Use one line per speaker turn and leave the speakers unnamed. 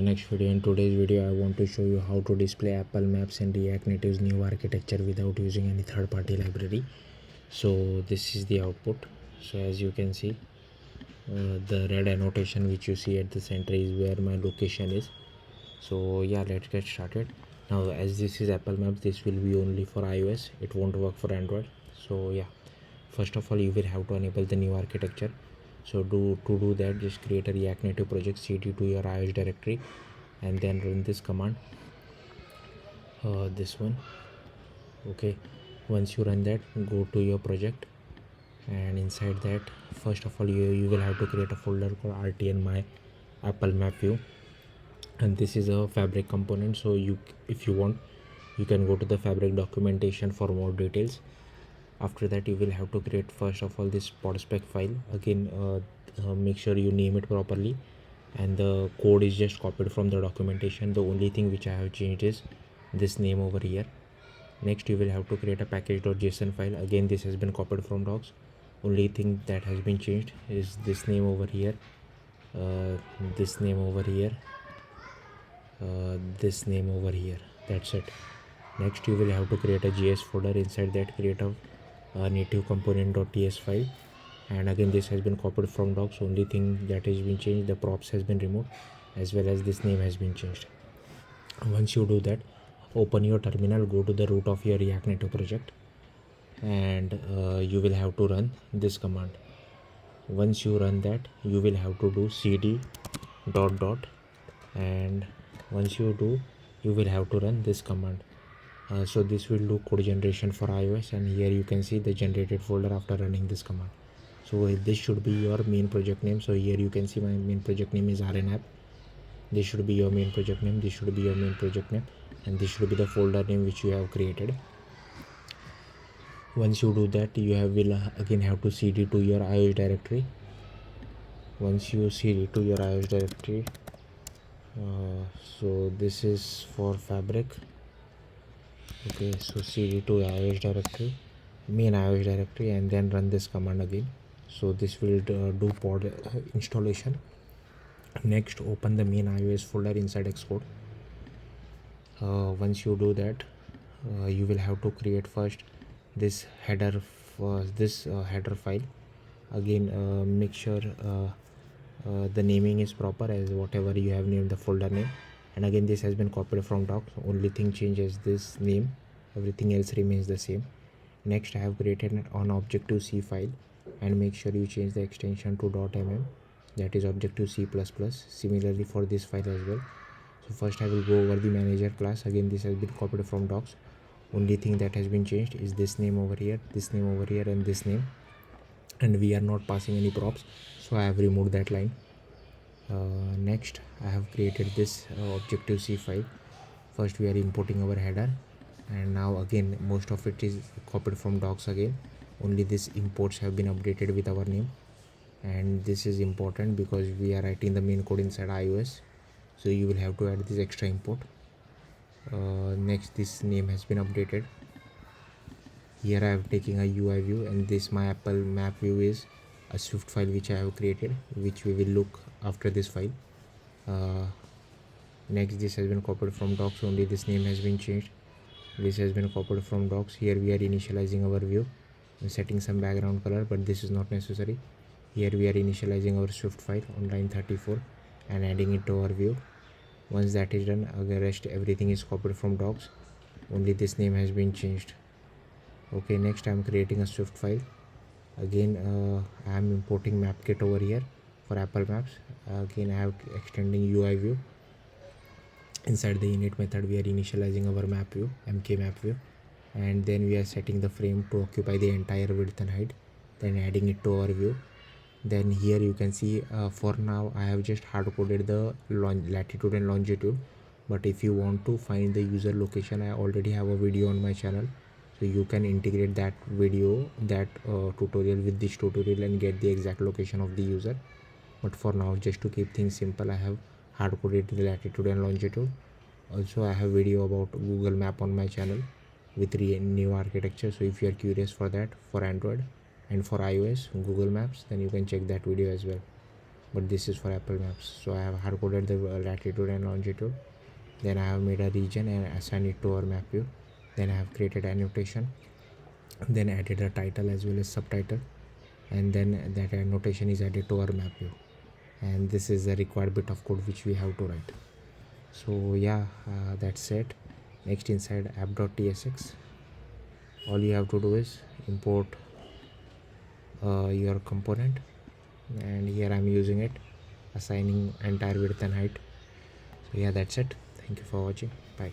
Next video. In today's video I want to show you how to display Apple Maps in React Native's new architecture without using any third-party library. So this is the output. So as you can see, the red annotation which you see at the center is where my location is. So yeah, let's get started. Now as this is Apple Maps, this will be only for iOS, it won't work for Android. So yeah, first of all you will have to enable the new architecture. So to do that, just create a React Native project, cd to your iOS directory, and then run this command, this one. Okay, once you run that, go to your project, and inside that, first of all you will have to create a folder called rtn my Apple Map view, and this is a Fabric component. So if you want, you can go to the Fabric documentation for more details. After that, you will have to create first of all this podspec file. Again, make sure you name it properly, and the code is just copied from the documentation. The only thing which I have changed is this name over here. Next, you will have to create a package.json file. Again, this has been copied from docs. Only thing that has been changed is this name over here, this name over here, this name over here. That's it. Next, you will have to create a JS folder. Inside that, create a native component.ts file, and again this has been copied from docs. Only thing that has been changed, the props has been removed, as well as this name has been changed. Once you do that, open your terminal, go to the root of your React Native project, and you will have to run this command. Once you run that, you will have to do cd ... and once you do, you will have to run this command. So this will do code generation for iOS, and here you can see the generated folder after running this command. So this should be your main project name. So here you can see my main project name is rnapp. This should be your main project name, this should be your main project name, and this should be the folder name which you have created. Once you do that, you will again have to cd to your iOS directory. Once you cd to your iOS directory, so this is for Fabric. Okay, so cd to iOS directory, main iOS directory, and then run this command again. So this will do pod installation. Next, open the main iOS folder inside Xcode. Once you do that, you will have to create first this header for this header file. Again, make sure the naming is proper as whatever you have named the folder name. And again, this has been copied from docs. Only thing changes this name, everything else remains the same. Next, I have created an Objective-C file, and make sure you change the extension to .mm, that is Objective-C++. Similarly for this file as well. So first I will go over the manager class. Again, this has been copied from docs. Only thing that has been changed is this name over here, this name over here, and this name, and we are not passing any props, so I have removed that line. Next, I have created this Objective-C file. First we are importing our header, and now again most of it is copied from docs. Again, only these imports have been updated with our name, and this is important because we are writing the main code inside iOS, so you will have to add this extra import. Next, this name has been updated. Here I am taking a UI view, and this my Apple Map view is a Swift file which I have created, which we will look after this file. Next, this has been copied from docs. Only this name has been changed. This has been copied from docs. Here we are initializing our view and setting some background color, but this is not necessary. Here we are initializing our Swift file on line 34 and adding it to our view. Once that is done, the rest everything is copied from docs. Only this name has been changed. Okay, next I am creating a Swift file. Again, I am importing MapKit over here for Apple Maps. Again, I have extending UI view. Inside the init method, we are initializing our map view, mk map view, and then we are setting the frame to occupy the entire width and height, then adding it to our view. Then here you can see, for now I have just hard coded the latitude and longitude, but if you want to find the user location, I already have a video on my channel, so you can integrate that video, that tutorial with this tutorial and get the exact location of the user. But for now, just to keep things simple, I have hard coded the latitude and longitude. Also, I have video about Google Map on my channel with new architecture, so if you are curious for that, for Android and for iOS Google Maps, then you can check that video as well. but this is for Apple Maps. So I have hard coded the latitude and longitude. Then I have made a region and assigned it to our map view. Then I have created annotation, then added a title as well as subtitle, and then that annotation is added to our map view. And this is the required bit of code which we have to write. So yeah, that's it. Next, inside app.tsx, all you have to do is import your component, and here I'm using it, assigning entire width and height. So yeah, that's it. Thank you for watching. Bye.